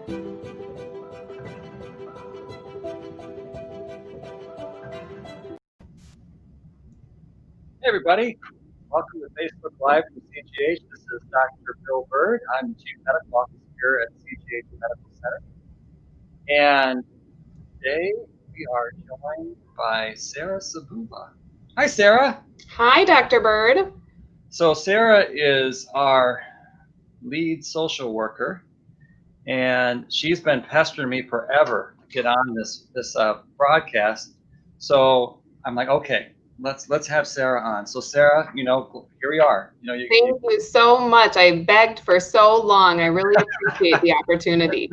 Hey everybody, welcome to Facebook Live from CGH. This is Dr. Bill Bird. I'm the Chief Medical Officer here at CGH Medical Center. And today we are joined by Sarah Sabuba. Hi Sarah. Hi, Dr. Bird. So Sarah is our lead social worker, and she's been pestering me forever to get on this broadcast. So I'm like, okay, let's have Sarah on. So Sarah, here we are. Thank you so much. I begged for so long. I really appreciate the opportunity.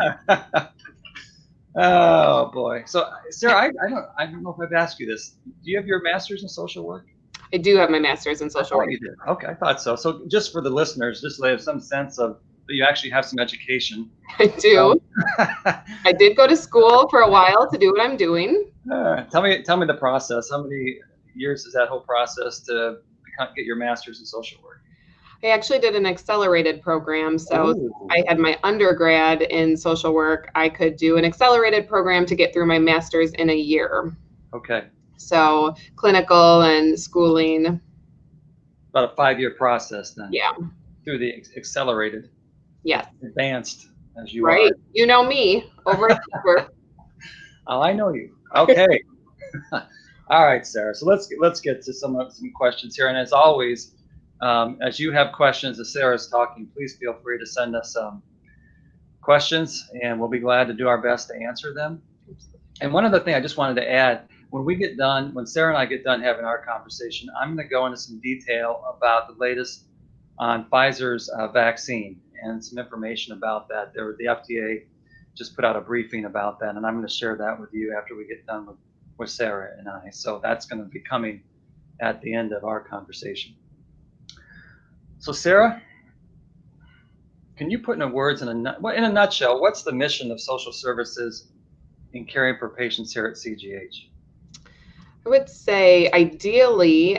Oh boy. So Sarah, I don't know if I've asked you this. Do you have your master's in social work? I do have my master's in social work. You did. Okay, I thought so. So just for the listeners, just so they have some sense of that you actually have some education. I do. I did go to school for a while to do what I'm doing. Tell me the process. How many years is that whole process to get your master's in social work? I actually did an accelerated program. So Ooh. I had my undergrad in social work. I could do an accelerated program to get through my master's in a year. Okay. So clinical and schooling. About a 5-year process then. Yeah. Through the accelerated. Yes. Advanced as you right. are. You know me over at work. Oh, I know you. Okay. All right, Sarah. So let's get to some questions here. And as always, as you have questions as Sarah's talking, please feel free to send us questions, and we'll be glad to do our best to answer them. And one other thing I just wanted to add, when Sarah and I get done having our conversation, I'm going to go into some detail about the latest on Pfizer's vaccine and some information about that. The FDA just put out a briefing about that, and I'm going to share that with you after we get done with Sarah and I. So that's going to be coming at the end of our conversation. So Sarah, can you put into words in a nutshell, what's the mission of social services in caring for patients here at CGH? I would say ideally,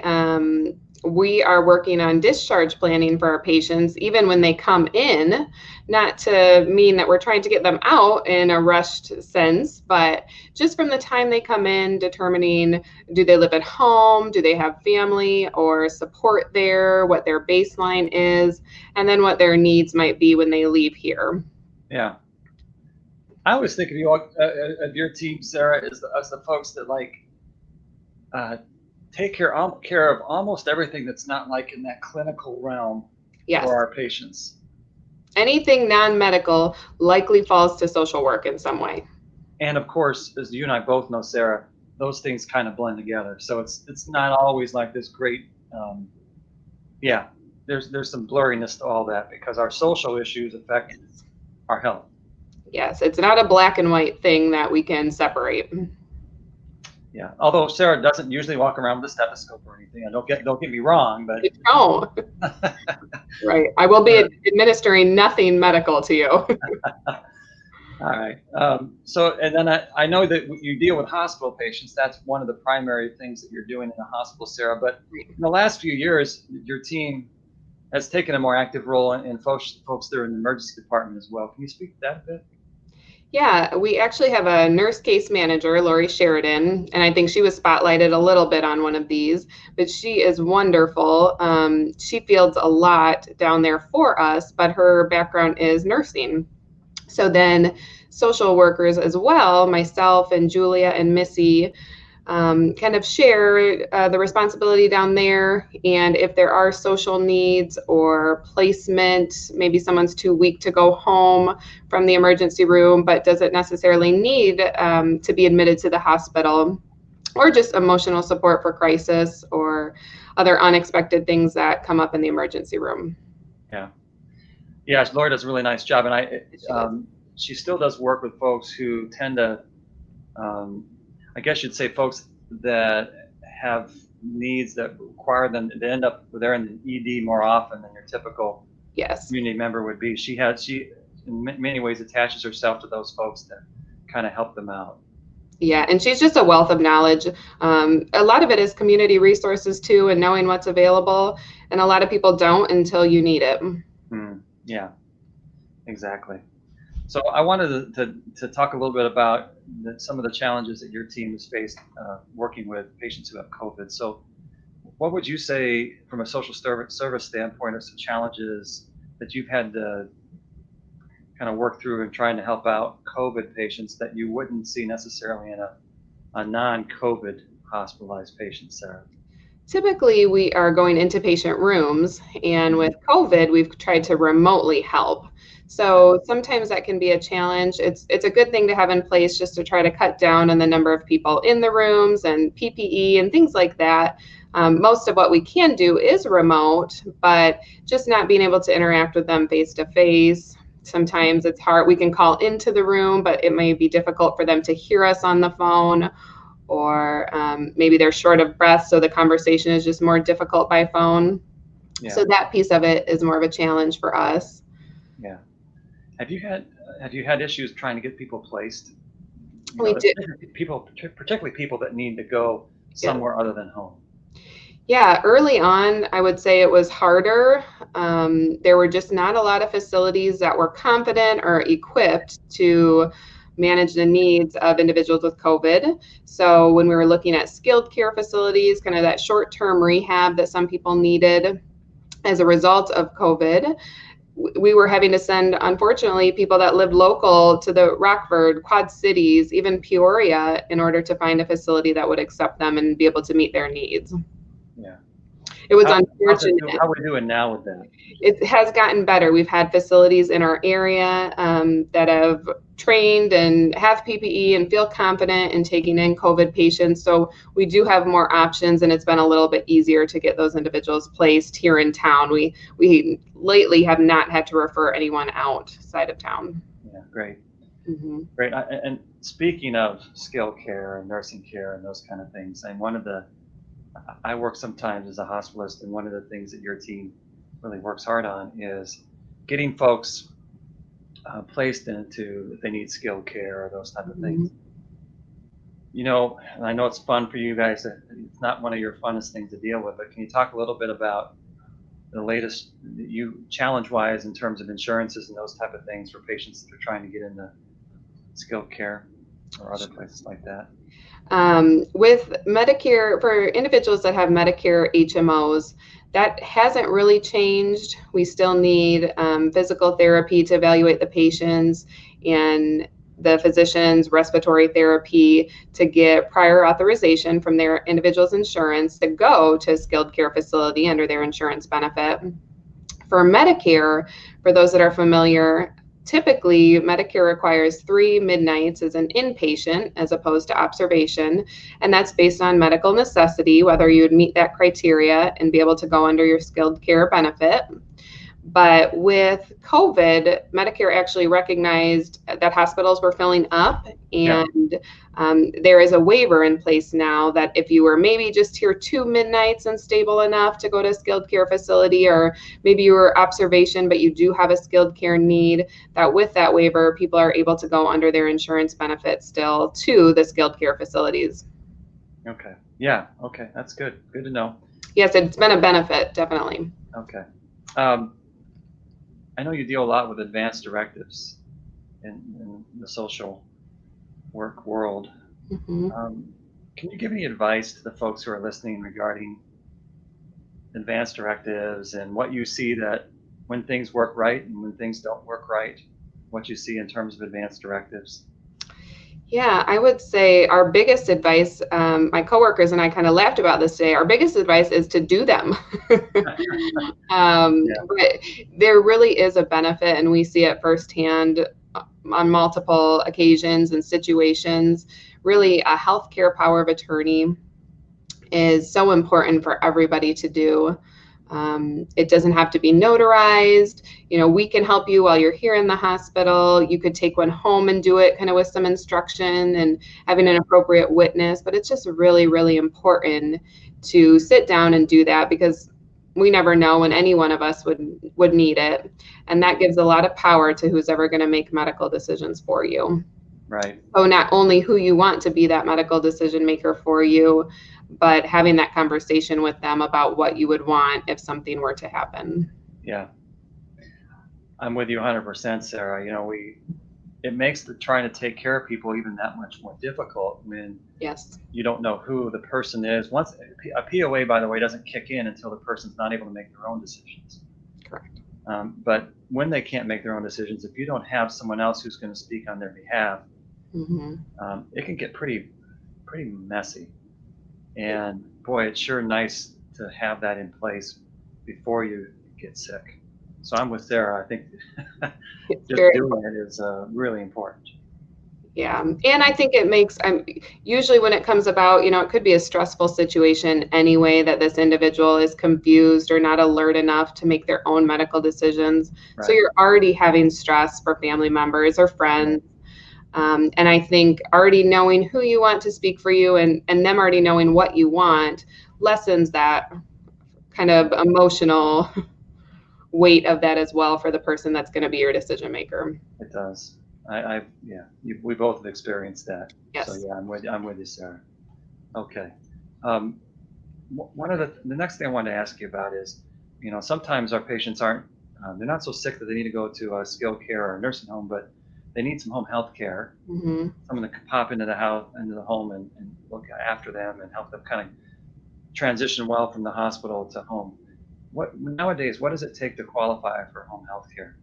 we are working on discharge planning for our patients, even when they come in, not to mean that we're trying to get them out in a rushed sense, but just from the time they come in, determining, do they live at home? Do they have family or support there? What their baseline is, and then what their needs might be when they leave here. Yeah. I always think of you of your team, Sarah, as the folks that take care of almost everything that's not like in that clinical realm. Yes. For our patients. Anything non-medical likely falls to social work in some way. And of course, as you and I both know, Sarah, those things kind of blend together. So it's not always like this great, there's some blurriness to all that because our social issues affect our health. Yes, it's not a black and white thing that we can separate. Yeah, although Sarah doesn't usually walk around with a stethoscope or anything. Don't get me wrong, but no, right. I will be administering nothing medical to you. All right. So, and then I know that you deal with hospital patients. That's one of the primary things that you're doing in the hospital, Sarah. But in the last few years, your team has taken a more active role in folks there in the emergency department as well. Can you speak to that a bit? Yeah, we actually have a nurse case manager, Lori Sheridan, and I think she was spotlighted a little bit on one of these, but she is wonderful. She fields a lot down there for us, but her background is nursing. So then social workers as well, myself and Julia and Missy, kind of share the responsibility down there. And if there are social needs or placement, maybe someone's too weak to go home from the emergency room, but doesn't necessarily need to be admitted to the hospital, or just emotional support for crisis or other unexpected things that come up in the emergency room. Yeah, Lori does a really nice job. And she still does work with folks who tend to, I guess you'd say folks that have needs that require them to end up they're in the ED more often than your typical community member would be. She in many ways attaches herself to those folks that kind of help them out. Yeah, and she's just a wealth of knowledge. A lot of it is community resources too, and knowing what's available. And a lot of people don't until you need it. Yeah, exactly. So I wanted to talk a little bit about some of the challenges that your team has faced working with patients who have COVID. So what would you say from a social service standpoint are some challenges that you've had to kind of work through in trying to help out COVID patients that you wouldn't see necessarily in a non-COVID hospitalized patient, Sarah? Typically, we are going into patient rooms, and Mhm. with COVID, we've tried to remotely help. Okay. So sometimes that can be a challenge. It's a good thing to have in place just to try to cut down on the number of people in the rooms and PPE and things like that. Most of what we can do is remote, but just not being able to interact with them face to face. Sometimes it's hard. We can call into the room, but it may be difficult for them to hear us on the phone, or maybe they're short of breath, so the conversation is just more difficult by phone. Yeah, So that piece of it is more of a challenge for us. yeah. Have you had have you had issues trying to get people placed? You We know, do, particularly people that need to go yeah. somewhere other than home. Yeah, early on, I would say it was harder. There were just not a lot of facilities that were competent or equipped to manage the needs of individuals with COVID. So when we were looking at skilled care facilities, kind of that short-term rehab that some people needed as a result of COVID, we were having to send, unfortunately, people that lived local to the Rockford, Quad Cities, even Peoria, in order to find a facility that would accept them and be able to meet their needs. Yeah. It was How unfortunate. are we doing now with that? It has gotten better. We've had facilities in our area that have trained and have PPE and feel confident in taking in COVID patients. So we do have more options, and it's been a little bit easier to get those individuals placed here in town. We lately have not had to refer anyone outside of town. Yeah, great, Hmm. great. And speaking of skilled care and nursing care and those kind of things, and I work sometimes as a hospitalist, and one of the things that your team really works hard on is getting folks placed into if they need skilled care or those type of things. And I know it's fun for you guys. It's not one of your funnest things to deal with, but can you talk a little bit about the latest you challenge wise in terms of insurances and those type of things for patients that are trying to get into skilled care or other places like that? With Medicare, for individuals that have Medicare HMOs, that hasn't really changed. We still need physical therapy to evaluate the patients, and the physician's respiratory therapy to get prior authorization from their individual's insurance to go to a skilled care facility under their insurance benefit. For Medicare, for those that are familiar, typically Medicare requires 3 midnights as an inpatient as opposed to observation. And that's based on medical necessity, whether you would meet that criteria and be able to go under your skilled care benefit. But with COVID, Medicare actually recognized that hospitals were filling up, Yeah. and there is a waiver in place now that if you were maybe just here 2 midnights and stable enough to go to a skilled care facility, or maybe you were observation but you do have a skilled care need, that with that waiver, people are able to go under their insurance benefit still to the skilled care facilities. Okay. Yeah. Okay. That's good. Good to know. Yes, it's been a benefit, definitely. Okay. Um, I know you deal a lot with advanced directives in the social work world. Mhm. Um, can you give any advice to the folks who are listening regarding advanced directives and what you see that when things work right and when things don't work right, what you see in terms of advanced directives? Yeah, I would say our biggest advice, my coworkers and I kind of laughed about this today. Our biggest advice is to do them. Yeah. But there really is a benefit, and we see it firsthand on multiple occasions and situations. Really, a healthcare power of attorney is so important for everybody to do. It doesn't have to be notarized. We can help you while you're here in the hospital. You could take one home and do it kind of with some instruction and having an Yeah. appropriate witness. But it's just really, really important to sit down and do that, because we never know when any one of us would need it. And that gives a lot of power to who's ever going to make medical decisions for you. Right. So not only who you want to be that medical decision maker for you, but having that conversation with them about what you would want if something were to happen. Yeah. I'm with you 100%, Sarah. it makes trying to take care of people even that much more difficult when Yes. you don't know who the person is. Once a POA, by the way, doesn't kick in until the person's not able to make their own decisions. Correct. But when they can't make their own decisions, if you don't have someone else who's going to speak on their behalf, Hmm. it can get pretty messy. And boy, it's sure nice to have that in place before you get sick. So I'm with Sarah. I think It's just very doing it is really important. Yeah, and I think it makes usually when it comes about, it could be a stressful situation anyway that this individual is confused or not alert enough to make their own medical decisions. So Right. you're already having stress for family members or Yeah. friends. And I think already knowing who you want to speak for you and them already knowing what you want lessens that kind of emotional weight of that as well for the person that's going to be your decision maker. It does. Yeah, we both have experienced that. So Yes. yeah, I'm with you, Sarah. Okay. Um, One of the next thing I wanted to ask you about is, sometimes our patients aren't, they're not so sick that they need to go to a skilled care or a nursing home, but they need some home health care. Hmm. Someone that could pop into the home and look after them and help them kind of transition well from the hospital to home. What does it take to qualify for home health care?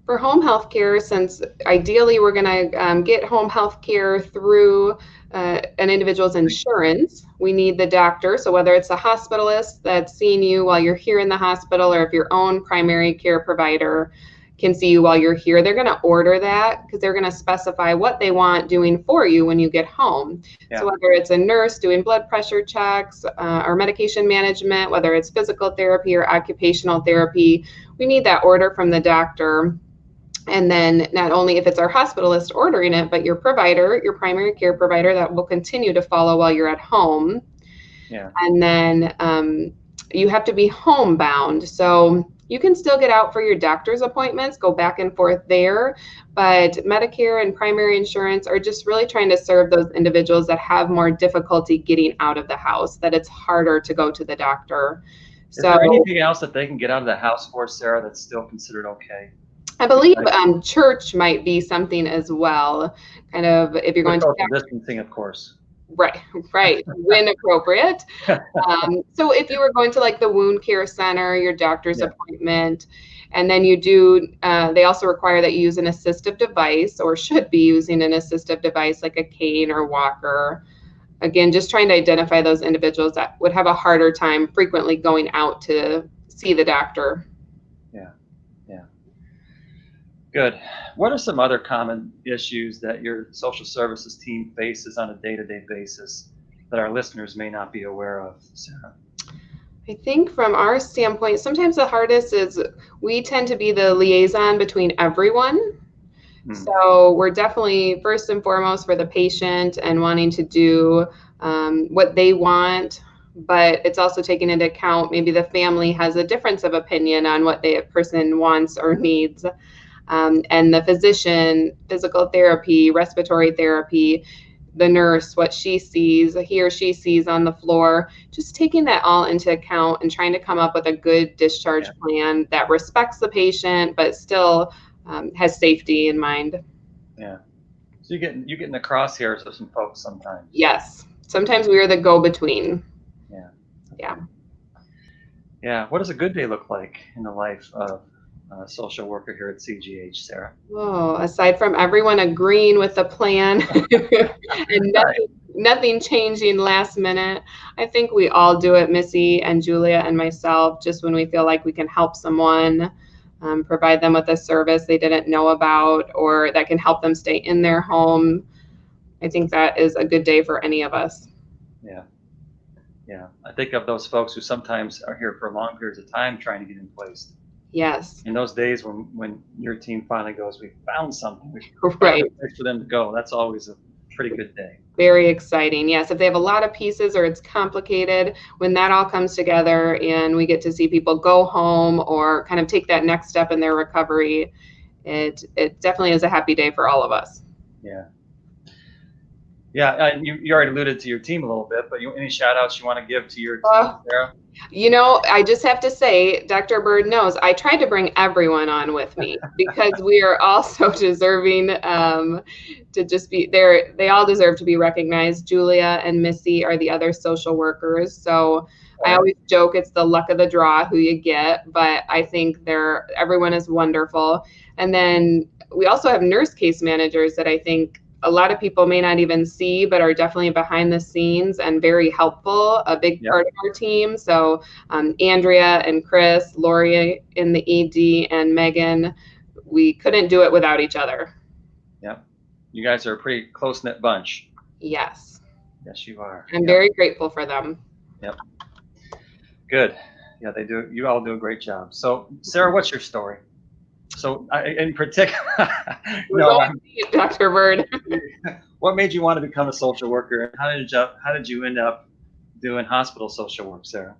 For home health care, since ideally we're going to get home health care through an individual's insurance, we need the doctor. So whether it's a hospitalist that's seeing you while you're here in the hospital, or if your own primary care provider can see you while you're here, they're going to order that because they're going to specify what they want doing for you when you get home. So Yeah. whether it's a nurse doing blood pressure checks or medication management, whether it's physical therapy or occupational therapy, we need that order from the doctor. And then not only if it's our hospitalist ordering it, but your provider, your primary care provider that will continue to follow while you're at home. Yeah. And then you have to be homebound. So you can still get out for your doctor's appointments, go back and forth there. But Medicare and primary insurance are just really trying to serve those individuals that have more difficulty getting out of the house, that it's harder to go to the doctor. Is there So anything else that they can get out of the house for, Sarah, that's still considered okay? I believe Besides church might be something as well. Kind of if you're with going to social distancing, of course. right, right, when appropriate. So if you were going to like the wound care center, your doctor's Yeah. appointment, and then you do, they also require that you use an assistive device or should be using an assistive device like a cane or walker. Again, just trying to identify those individuals that would have a harder time frequently going out to see the doctor. Yeah. Yeah. Good. What are some other common issues that your social services team faces on a day-to-day basis that our listeners may not be aware of, Sarah? I think from our standpoint, sometimes the hardest is we tend to be the liaison between everyone. Hmm. So we're definitely first and foremost for the patient and wanting to do what they want, but it's also taking into account maybe the family has a difference of opinion on what the person wants or needs. And the physician, physical therapy, respiratory therapy, the nurse, what she sees, he or she sees on the floor, just taking that all into account and trying to come up with a good discharge Yeah. plan that respects the patient, but still has safety in mind. Yeah. So you get in the crosshairs of some folks sometimes. Yes. Sometimes we are the go-between. Yeah. Yeah. Yeah. What does a good day look like in the life of a social worker here at CGH, Sarah? Oh, aside from everyone agreeing with the plan and Right. nothing changing last minute, I think we all do it, Missy and Julia and myself, just when we feel like we can help someone, provide them with a service they didn't know about, or that can help them stay in their home. I think that is a good day for any of us. Yeah. Yeah. I think of those folks who sometimes are here for long periods of time trying to get in place. Yes. In those days when your team finally goes, we found something, we Right. found a place for them to go. That's always a pretty good day. Very exciting. Yes, if they have a lot of pieces or it's complicated, when that all comes together and we get to see people go home or kind of take that next step in their recovery, it definitely is a happy day for all of us. Yeah. Yeah, and you already alluded to your team a little bit, but any shout outs you want to give to your team, Uh, Sarah? I just have to say, Dr. Bird knows I tried to bring everyone on with me because we are all so deserving to just be there. They all deserve to be recognized. Julia and Missy are the other social workers. So I Okay. always joke it's the luck of the draw who you get, but I think everyone is wonderful. And then we also have nurse case managers that I think a lot of people may not even see, but are definitely behind the scenes and very helpful, a big Yep. part of our team. So Andrea and Chris, Lori in the ED, and Megan, we couldn't do it without each other. Yep. You guys are a pretty close knit bunch. Yes. Yes, you are. I'm Yep. very grateful for them. Yep. Good. Yeah, they do. You all do a great job. So, Sarah, what's your story? So, in particular, We're no, going deep, Dr. Bird. what made you want to become a social worker, and how did you end up doing hospital social work, Sarah?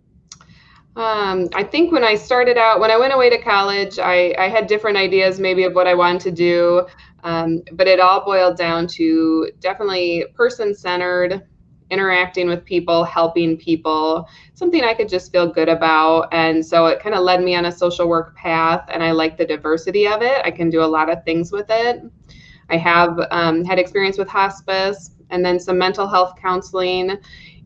I think when I started out, when I went away to college, I had different ideas maybe of what I wanted to do, but it all boiled down to definitely person centered, interacting with people, helping people, something I could just feel good about. And so it kind of led me on a social work path, and I like the diversity of it. I can do a lot of things with it. I have had experience with hospice and then some mental health counseling.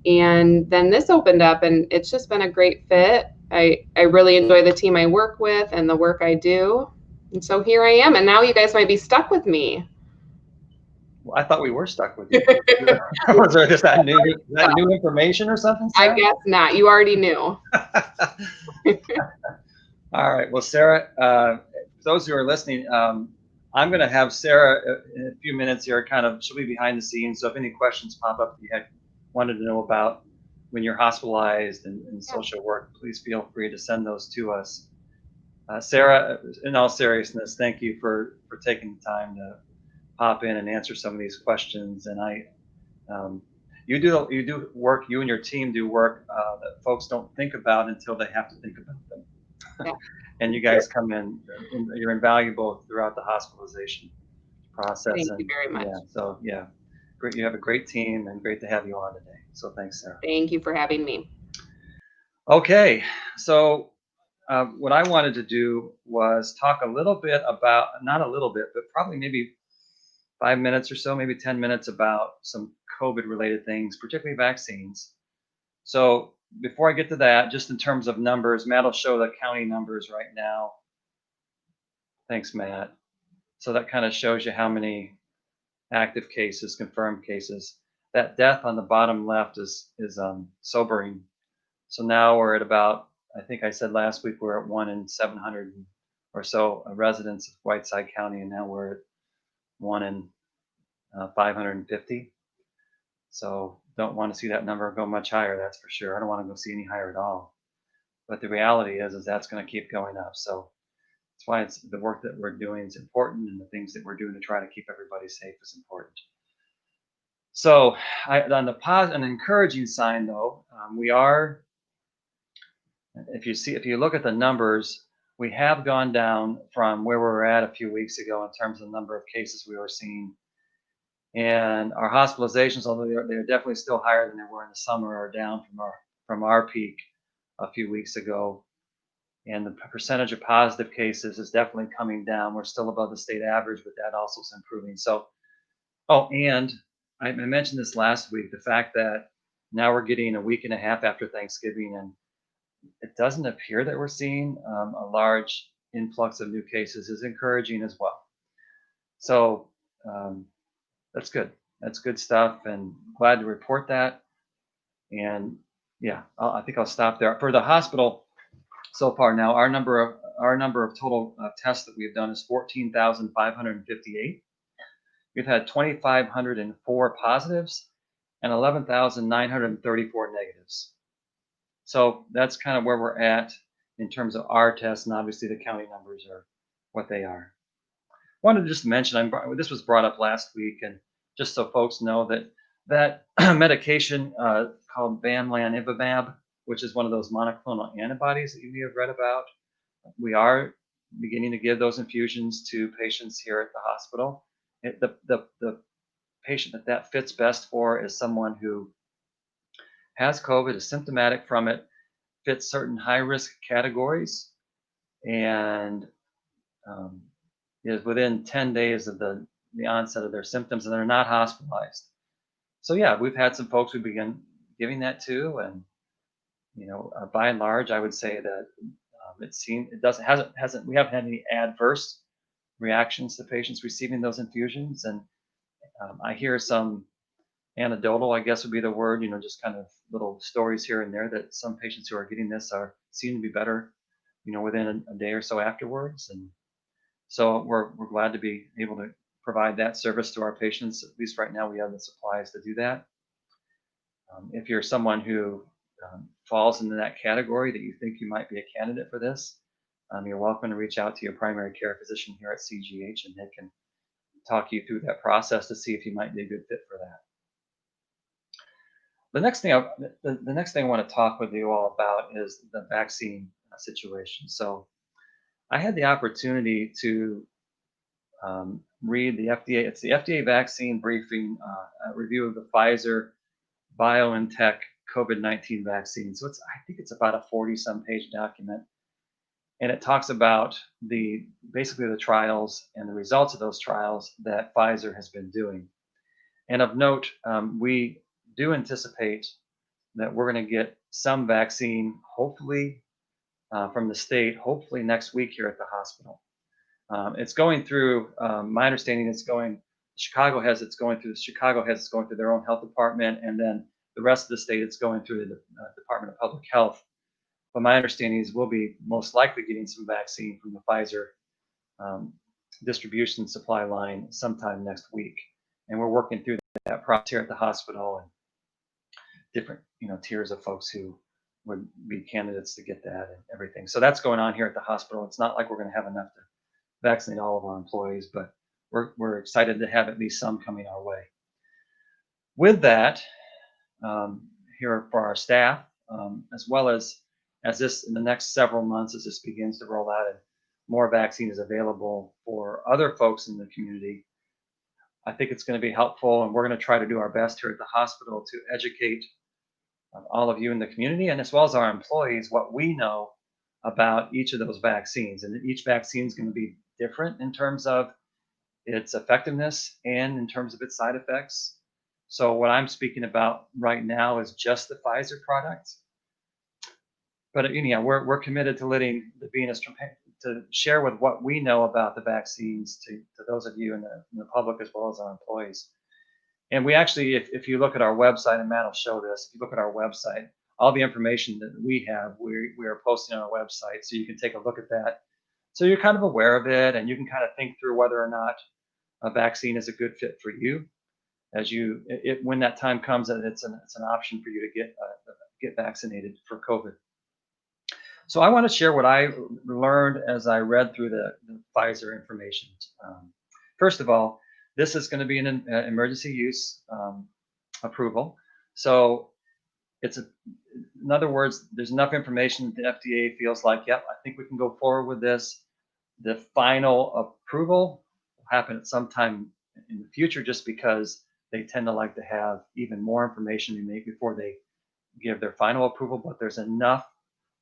And then this opened up, and it's just been a great fit. I really enjoy the team I work with and the work I do. And so here I am. And now you guys might be stuck with me. Well, I thought we were stuck with you. Was there just that new information or something, I Sarah? guess not. You already knew. All right. Well, Sarah, for those who are listening, I'm going to have Sarah in a few minutes here. She'll be behind the scenes. So if any questions pop up that you wanted to know about when you're hospitalized and Yeah, social work, please feel free to send those to us. Sarah, in all seriousness, thank you for taking the time to pop in and answer some of these questions. And um, you do work. You and your team do work that folks don't think about until they have to think about them. yeah. And you guys come in, you're invaluable throughout the hospitalization process. Thank you And very much. yeah, so yeah, great. You have a great team, and great to have you on today. So thanks, Sarah. Thank you for having me. Okay, so what I wanted to do was talk a little bit about, not a little bit, but probably maybe 5 minutes or so, maybe 10 minutes about some COVID related things, particularly vaccines. So before I get to that, just in terms of numbers, Matt will show the county numbers right now. Thanks, Matt. So that kind of shows you how many active cases, confirmed cases. That death on the bottom left is sobering. So now we're at about, I think I said last week we're at 1 in 700 or so residents of Whiteside County, and now we're at 1 in 550. So don't want to see that number go much higher, that's for sure. I don't want to go see any higher at all. But the reality is that's going to keep going up. So that's why it's the work that we're doing is important, and the things that we're doing to try to keep everybody safe is important. So, an encouraging sign though, we are. If you look at the numbers, we have gone down from where we were at a few weeks ago in terms of the number of cases we were seeing, and our hospitalizations, although they're definitely still higher than they were in the summer, are down from our peak a few weeks ago. And the percentage of positive cases is definitely coming down. We're still above the state average, but that also is improving. So, oh, and I mentioned this last week, the fact that now we're getting a week and a half after Thanksgiving, and it doesn't appear that we're seeing a large influx of new cases is encouraging as well. So um, that's good. That's good stuff, and glad to report that. And yeah, I think I'll stop there. For the hospital so far now, our number of total tests that we've done is 14,558. We've had 2,504 positives and 11,934 negatives. So that's kind of where we're at in terms of our tests, and obviously the county numbers are what they are. Wanted to just mention, this was brought up last week, and just so folks know that medication called bamlanivimab, which is one of those monoclonal antibodies that you may have read about, we are beginning to give those infusions to patients here at the hospital. The patient that fits best for is someone who has COVID, is symptomatic from it, fits certain high risk categories, and um, is within 10 days of the onset of their symptoms, and they're not hospitalized. So yeah, we've had some folks we begin giving that to, and by and large, I would say that it doesn't hasn't we haven't had any adverse reactions to patients receiving those infusions, and I hear some anecdotal, I guess would be the word, just kind of little stories here and there that some patients who are getting this are seem to be better, within a day or so afterwards, and so we're glad to be able to provide that service to our patients. At least right now, we have the supplies to do that. If you're someone who falls into that category that you think you might be a candidate for this, you're welcome to reach out to your primary care physician here at CGH, and they can talk you through that process to see if you might be a good fit for that. The next thing I want to talk with you all about is the vaccine situation. So I had the opportunity to read the FDA. It's the FDA vaccine briefing review of the Pfizer BioNTech COVID-19 vaccine. So I think it's about a 40-some page document, and it talks about basically the trials and the results of those trials that Pfizer has been doing. And of note, we do anticipate that we're going to get some vaccine, hopefully from the state, hopefully next week here at the hospital. It's going through. My understanding, Chicago has it's going through their own health department, and then the rest of the state, it's going through the Department of Public Health. But my understanding is we'll be most likely getting some vaccine from the Pfizer distribution supply line sometime next week, and we're working through that process here at the hospital, and different tiers of folks who would be candidates to get that and everything. So that's going on here at the hospital. It's not like we're going to have enough to vaccinate all of our employees, but we're excited to have at least some coming our way. With that, here for our staff, as well as this in the next several months, as this begins to roll out and more vaccine is available for other folks in the community, I think it's going to be helpful, and we're going to try to do our best here at the hospital to educate all of you in the community, and as well as our employees, what we know about each of those vaccines. And each vaccine is going to be different in terms of its effectiveness and in terms of its side effects. So what I'm speaking about right now is just the Pfizer product. But we're committed to letting the Venus to share with what we know about the vaccines to those of you in the public as well as our employees. And we actually, if you look at our website, and Matt will show this, if you look at our website, all the information that we have, we are posting on our website, so you can take a look at that. So you're kind of aware of it, and you can kind of think through whether or not a vaccine is a good fit for you. When that time comes, and it's an option for you to get vaccinated for COVID. So I want to share what I learned as I read through the Pfizer information. First of all, this is going to be an emergency use approval. So in other words, there's enough information that the FDA feels like, yep, I think we can go forward with this. The final approval will happen at some time in the future, just because they tend to like to have even more information before they give their final approval. But there's enough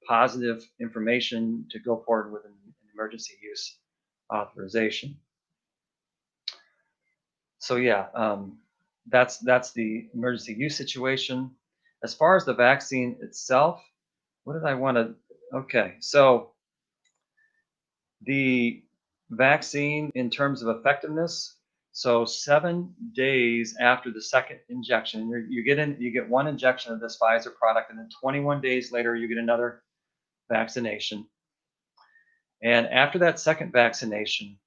positive information to go forward with an emergency use authorization. So yeah, that's the emergency use situation. As far as the vaccine itself, what did I want to? Okay, so the vaccine in terms of effectiveness. So 7 days after the second injection, you get one injection of this Pfizer product, and then 21 days later you get another vaccination. And after that second vaccination,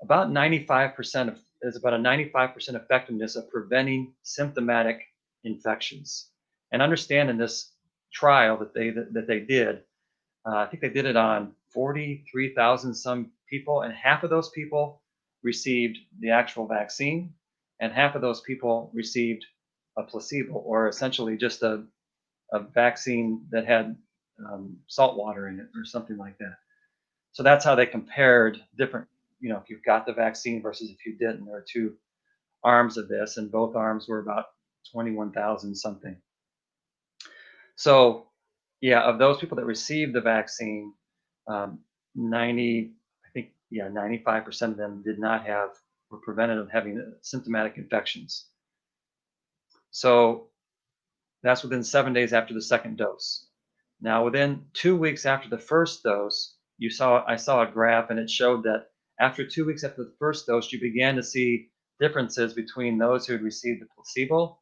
about 95% there's about a 95% effectiveness of preventing symptomatic infections. And understand in this trial that they did, I think they did it on 43,000 some people, and half of those people received the actual vaccine, and half of those people received a placebo, or essentially just a vaccine that had salt water in it or something like that. So that's how they compared different, if you've got the vaccine versus if you didn't. There are two arms of this, and both arms were about 21,000 something. So, yeah, of those people that received the vaccine, 90, I think, yeah, 95% of them did not have, were prevented of having symptomatic infections. So that's within 7 days after the second dose. Now, within 2 weeks after the first dose, I saw a graph, and it showed that after 2 weeks after the first dose, you began to see differences between those who had received the placebo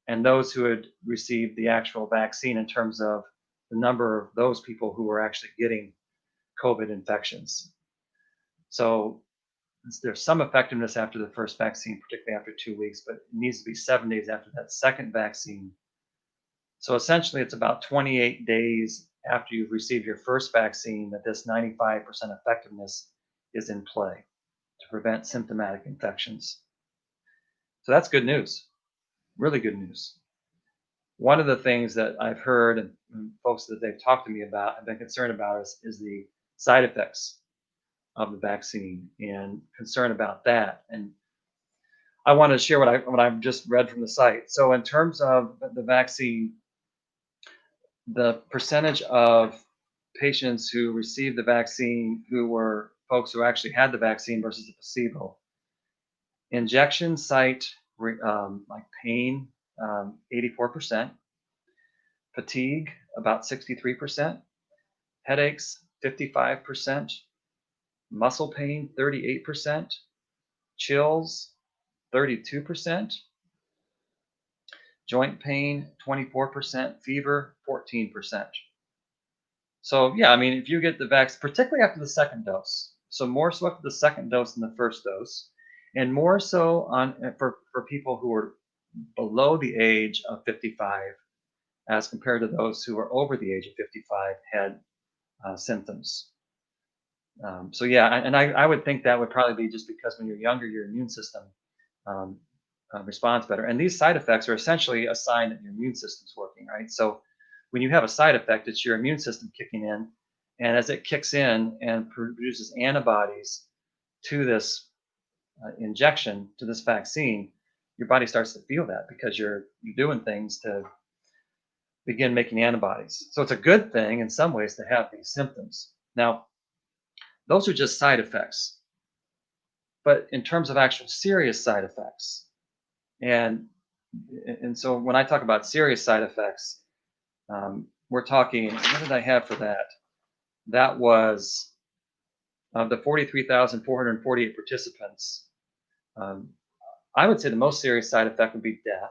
and those who had received the actual vaccine in terms of the number of those people who were actually getting COVID infections. So there's some effectiveness after the first vaccine, particularly after 2 weeks, but it needs to be 7 days after that second vaccine. So essentially, it's about 28 days after you've received your first vaccine that this 95% effectiveness is in play to prevent symptomatic infections. So that's good news, really good news. One of the things that I've heard and folks that they've talked to me about have been concerned about is the side effects of the vaccine and concern about that. And I wanted to share what I've just read from the site. So in terms of the vaccine, the percentage of patients who received the vaccine who were folks who actually had the vaccine versus the placebo. Injection site like pain, 84%, fatigue about 63%, headaches 55%, muscle pain 38%, chills 32%, joint pain 24%, fever 14%. So yeah, I mean, if you get the vaccine, particularly after the second dose, so more so after the second dose than the first dose, and more so for people who are below the age of 55, as compared to those who are over the age of 55 had symptoms. So yeah, and I would think that would probably be just because when you're younger, your immune system um, responds better. And these side effects are essentially a sign that your immune system's working, right? So when you have a side effect, it's your immune system kicking in, and as it kicks in and produces antibodies to this injection, to this vaccine, your body starts to feel that because you're doing things to begin making antibodies. So it's a good thing in some ways to have these symptoms. Now, those are just side effects. But in terms of actual serious side effects, and so when I talk about serious side effects, we're talking. What did I have for that? That was of the 43,448 participants. Um, I would say the most serious side effect would be death.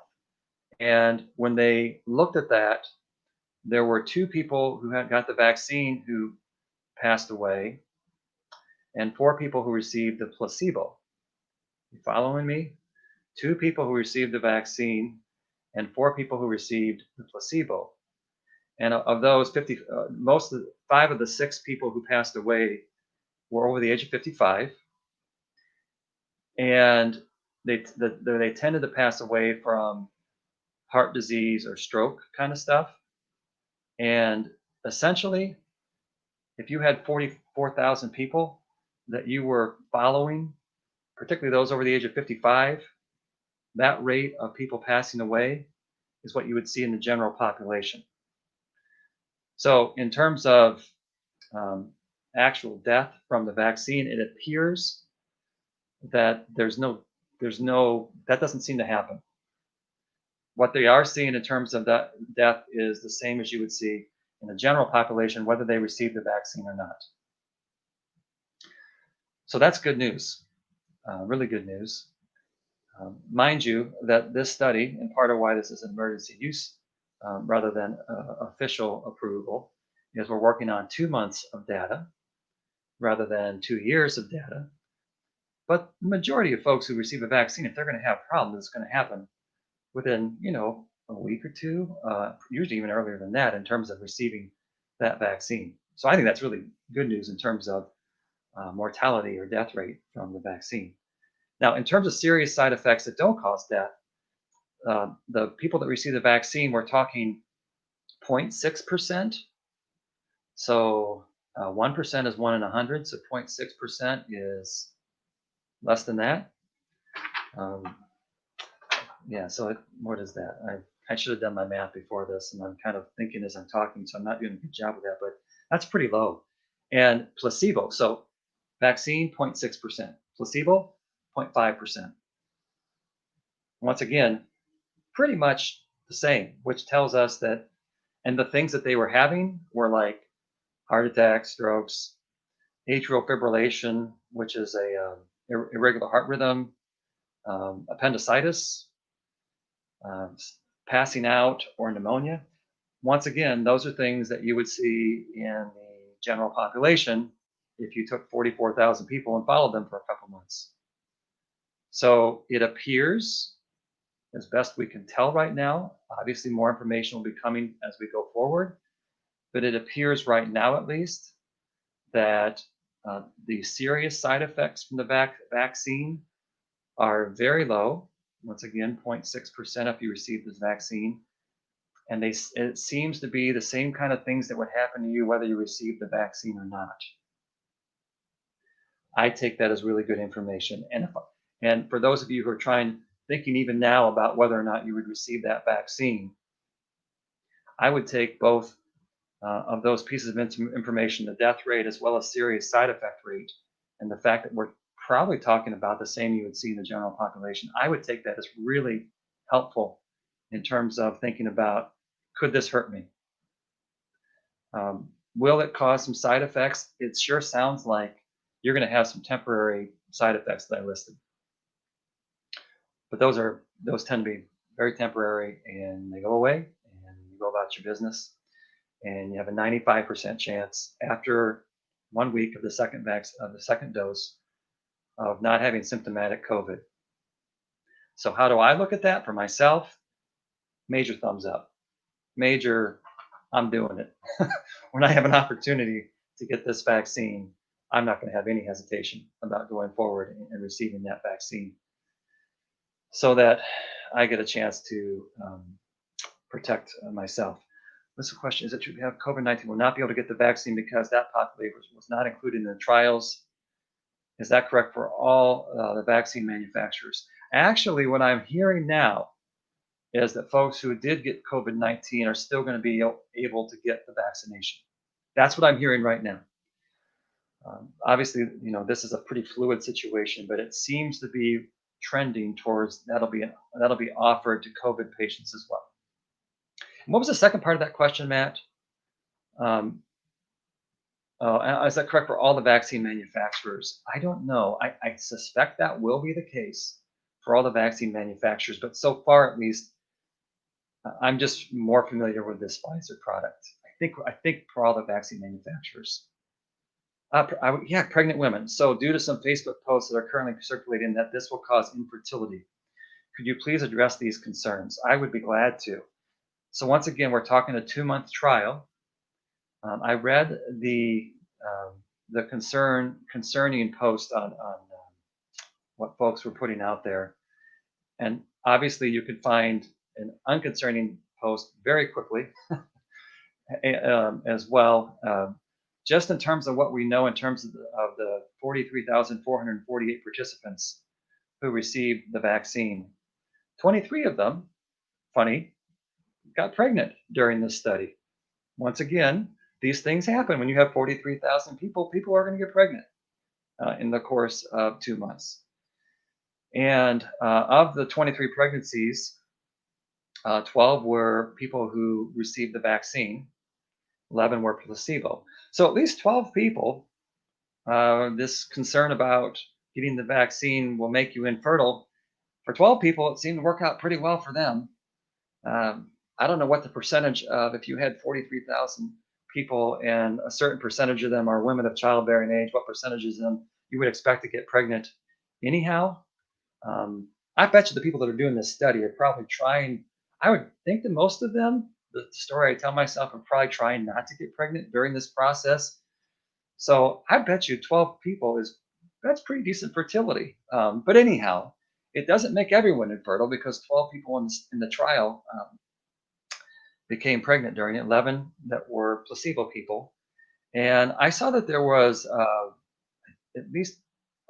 And when they looked at that, there were 2 people who had got the vaccine who passed away, and 4 people who received the placebo. You following me? 2 people who received the vaccine and 4 people who received the placebo. And of those 50, most of the 5 of the 6 people who passed away were over the age of 55, and they tended to pass away from heart disease or stroke kind of stuff. And essentially, if you had 44,000 people that you were following, particularly those over the age of 55, that rate of people passing away is what you would see in the general population. So, in terms of um, actual death from the vaccine, it appears that that doesn't seem to happen. What they are seeing in terms of that death is the same as you would see in the general population, whether they receive the vaccine or not. So that's good news, really good news. Mind you, that this study, and part of why this is emergency use rather than official approval, is we're working on 2 months of data rather than 2 years of data. But the majority of folks who receive a vaccine, if they're going to have problems, it's going to happen within, a week or two, usually even earlier than that in terms of receiving that vaccine. So I think that's really good news in terms of mortality or death rate from the vaccine. Now, in terms of serious side effects that don't cause death, the people that receive the vaccine, we're talking 0.6%. So 1% is 1 in 100. So 0.6% is less than that. Yeah, so what is that? I should have done my math before this, and I'm kind of thinking as I'm talking, so I'm not doing a good job of that, but that's pretty low. And placebo, so vaccine 0.6%, placebo 0.5%. Once again, pretty much the same, which tells us that, and the things that they were having were like heart attacks, strokes, atrial fibrillation, which is a irregular heart rhythm, appendicitis, um, passing out, or pneumonia. Once again, those are things that you would see in the general population if you took 44,000 people and followed them for a couple months. So it appears, as best we can tell right now, obviously more information will be coming as we go forward, but it appears right now at least that the serious side effects from the vaccine are very low. Once again, 0.6% if you receive this vaccine. And it seems to be the same kind of things that would happen to you whether you receive the vaccine or not. I take that as really good information. And for those of you who are thinking even now about whether or not you would receive that vaccine, I would take both of those pieces of information, the death rate as well as serious side effect rate, and the fact that we're probably talking about the same you would see in the general population. I would take that as really helpful in terms of thinking about, could this hurt me? Will it cause some side effects? It sure sounds like you're going to have some temporary side effects that I listed, but those tend to be very temporary and they go away and you go about your business. And you have a 95% chance after 1 week of the second dose of not having symptomatic COVID. So how do I look at that for myself? Major thumbs up. Major, I'm doing it. When I have an opportunity to get this vaccine, I'm not going to have any hesitation about going forward and receiving that vaccine so that I get a chance to protect myself. What's the question? Is it true to have COVID-19 will not be able to get the vaccine because that population was not included in the trials? Is that correct for all the vaccine manufacturers? Actually, what I'm hearing now is that folks who did get COVID-19 are still going to be able to get the vaccination. That's what I'm hearing right now. Obviously, this is a pretty fluid situation, but it seems to be trending towards that'll be offered to COVID patients as well. And what was the second part of that question, Matt? Um, is that correct for all the vaccine manufacturers? I don't know. I suspect that will be the case for all the vaccine manufacturers, but so far at least, I'm just more familiar with this Pfizer product. I think for all the vaccine manufacturers. Yeah, pregnant women. So due to some Facebook posts that are currently circulating that this will cause infertility, could you please address these concerns? I would be glad to. So once again, we're talking a 2-month trial. I read the concerning post on what folks were putting out there, and obviously you could find an unconcerning post very quickly as well. Just in terms of what we know in terms of the 43,448 participants who received the vaccine, 23 of them, funny, got pregnant during this study. Once again, these things happen when you have 43,000 people. People are going to get pregnant in the course of 2 months. And of the 23 pregnancies, 12 were people who received the vaccine, 11 were placebo. So at least 12 people, this concern about getting the vaccine will make you infertile. For 12 people, it seemed to work out pretty well for them. I don't know what the percentage of, if you had 43,000 people and a certain percentage of them are women of childbearing age, what percentages of them you would expect to get pregnant anyhow. I bet you the people that are doing this study are probably trying, I would think that most of them, the story I tell myself, are probably trying not to get pregnant during this process. So I bet you 12 people that's pretty decent fertility. But anyhow, it doesn't make everyone infertile because 12 people in the trial became pregnant during it, 11 that were placebo people. And I saw that there was at least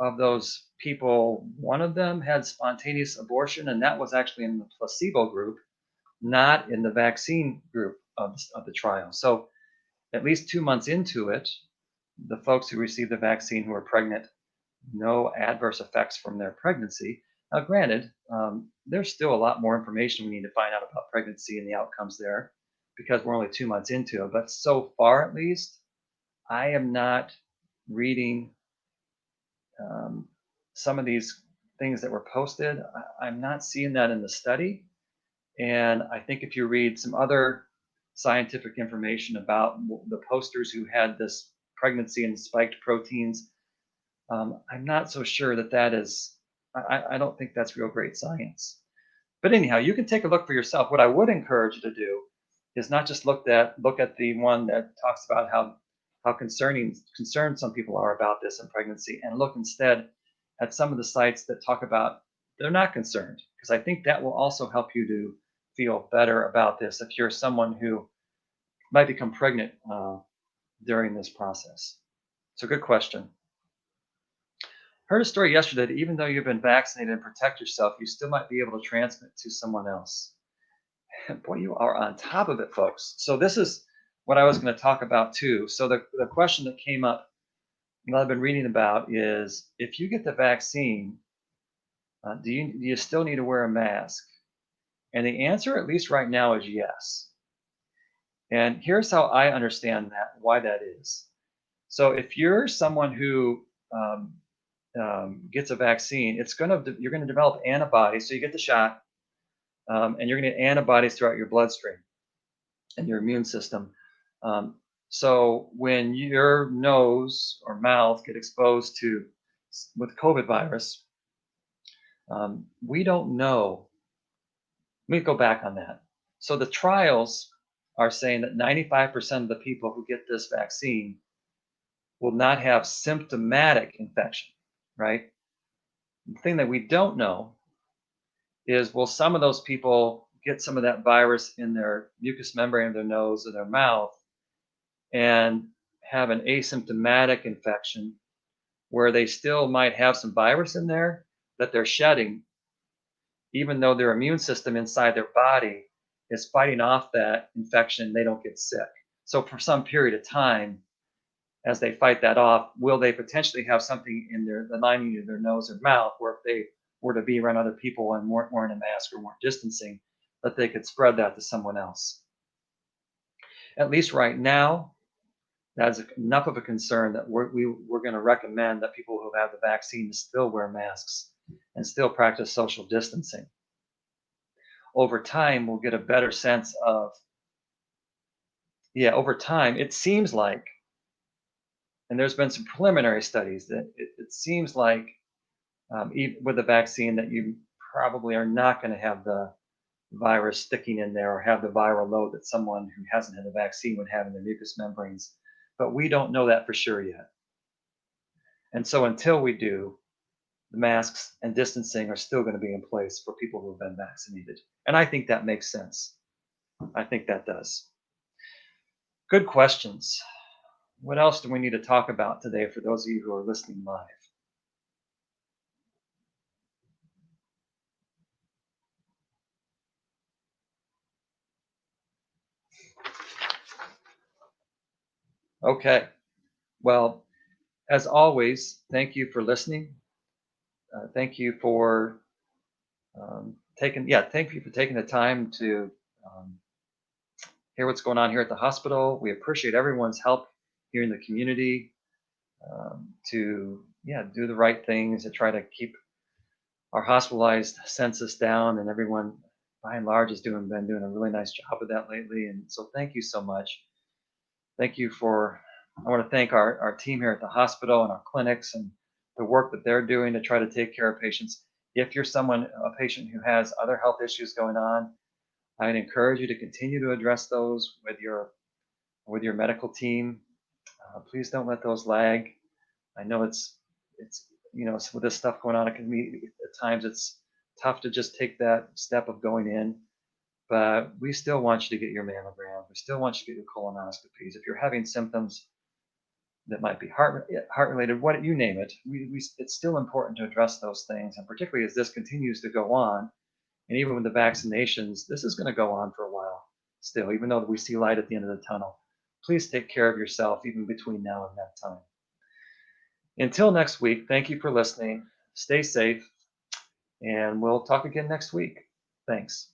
of those people, one of them had spontaneous abortion, and that was actually in the placebo group, not in the vaccine group of the trial. So at least 2 months into it, the folks who received the vaccine who were pregnant, no adverse effects from their pregnancy. Now, granted, there's still a lot more information we need to find out about pregnancy and the outcomes there because we're only 2 months into it. But so far, at least, I am not reading some of these things that were posted. I'm not seeing that in the study. And I think if you read some other scientific information about the posters who had this pregnancy and spiked proteins, I'm not so sure that that is, I don't think that's real great science. But anyhow, you can take a look for yourself. What I would encourage you to do is not just look at the one that talks about how concerned some people are about this in pregnancy, and look instead at some of the sites that talk about they're not concerned, because I think that will also help you to feel better about this if you're someone who might become pregnant during this process. So good question. Heard a story yesterday that even though you've been vaccinated and protect yourself, you still might be able to transmit to someone else. Boy, you are on top of it, folks. So this is what I was going to talk about too. So the question that came up that I've been reading about is, if you get the vaccine, do you still need to wear a mask? And the answer, at least right now, is yes. And here's how I understand that, why that is. So if you're someone who gets a vaccine, you're going to develop antibodies. So you get the shot, and you're going to get antibodies throughout your bloodstream and your immune system. So when your nose or mouth get exposed to with COVID virus, we don't know. Let me go back on that. So the trials are saying that 95% of the people who get this vaccine will not have symptomatic infection, right? The thing that we don't know is, will some of those people get some of that virus in their mucous membrane of their nose or their mouth and have an asymptomatic infection where they still might have some virus in there that they're shedding, even though their immune system inside their body is fighting off that infection, they don't get sick. So for some period of time, as they fight that off, will they potentially have something in the lining of their nose or mouth, where if they were to be around other people and weren't wearing a mask or weren't distancing, that they could spread that to someone else? At least right now, that's enough of a concern that we're going to recommend that people who have the vaccine still wear masks and still practice social distancing. Over time, we'll get a better sense of, over time, it seems like, and there's been some preliminary studies that it seems like even with the vaccine that you probably are not going to have the virus sticking in there or have the viral load that someone who hasn't had the vaccine would have in their mucous membranes. But we don't know that for sure yet. And so until we do, the masks and distancing are still going to be in place for people who have been vaccinated. And I think that makes sense. I think that does. Good questions. What else do we need to talk about today for those of you who are listening live? Okay. Well, as always, thank you for listening. Thank you for thank you for taking the time to hear what's going on here at the hospital. We appreciate everyone's help here in the community to do the right things to try to keep our hospitalized census down, and everyone by and large has been doing a really nice job of that lately. And so thank you so much. Thank you I want to thank our team here at the hospital and our clinics and the work that they're doing to try to take care of patients. If you're a patient who has other health issues going on, I'd encourage you to continue to address those with your medical team. Please don't let those lag. I know it's with this stuff going on, it can be at times it's tough to just take that step of going in. But we still want you to get your mammograms. We still want you to get your colonoscopies. If you're having symptoms, that might be heart related, what you name it. It's still important to address those things, and particularly as this continues to go on, and even with the vaccinations, this is going to go on for a while still, even though we see light at the end of the tunnel. Please take care of yourself even between now and that time. Until next week, thank you for listening. Stay safe, and we'll talk again next week. Thanks.